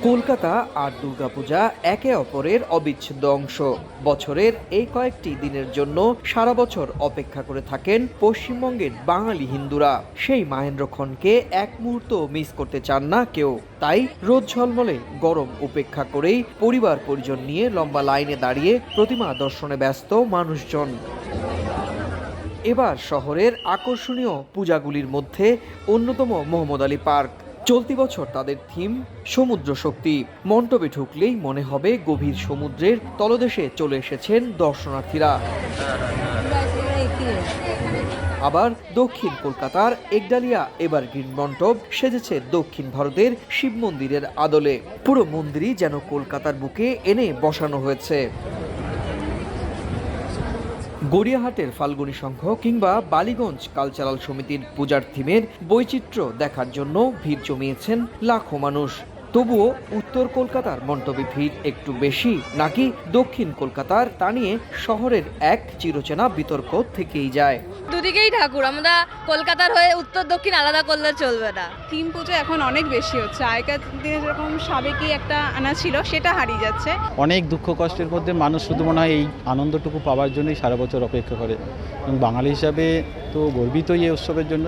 কলকাতা আর দুর্গাপূজা একে অপরের অবিচ্ছেদ্য অংশ। বছরের এই কয়েকটি দিনের জন্য সারা বছর অপেক্ষা করে থাকেন পশ্চিমবঙ্গের বাঙালি হিন্দুরা। সেই মাহেন্দ্রক্ষণকে এক মুহূর্ত মিস করতে চান না কেউ। তাই রোদ ঝলমলে গরম উপেক্ষা করেই পরিবার পরিজন নিয়ে লম্বা লাইনে দাঁড়িয়ে প্রতিমা দর্শনে ব্যস্ত মানুষজন। এবার শহরের আকর্ষণীয় পূজাগুলির মধ্যে অন্যতম মোহাম্মদ আলী পার্ক। চলতি বছর তাদের থিম সমুদ্র শক্তি। মণ্ডপে ঢুকলেই মনে হবে গভীর সমুদ্রের তলদেশে চলে এসেছেন দর্শনার্থীরা। আবার দক্ষিণ কলকাতার একডালিয়া এভারগ্রিন মণ্ডপ সেজেছে দক্ষিণ ভারতের শিব মন্দিরের আদলে। পুরো মন্দিরই যেন কলকাতার বুকে এনে বসানো হয়েছে। গড়িয়াহাটের ফাল্গুনী সংঘ কিংবা বালিগঞ্জ কালচারাল সমিতির পূজার থিমের বৈচিত্র্য দেখার জন্য ভিড় জমিয়েছেন লাখো মানুষ। তবুও উত্তর কলকাতার মণ্ডপে ভিড় একটু বেশি নাকি দক্ষিণ কলকাতার, তা নিয়ে শহরের এক চিরচেনা বিতর্ক থেকেই যায়। দুদিকেই ঠাকুর, আমরা কলকাতার হয়ে উত্তর দক্ষিণ আলাদা করলে চলবে না। থিম পুজো এখন অনেক বেশি হচ্ছে। আগেকার দিনে যেরকম সাবেকি একটা আনা ছিল সেটা হারিয়ে যাচ্ছে। অনেক দুঃখ কষ্টের মধ্যে মানুষ শুধু মনে হয় এই আনন্দটুকু পাওয়ার জন্যই সারা বছর অপেক্ষা করে, এবং বাঙালি হিসাবে তো গর্বিতই এই উৎসবের জন্য।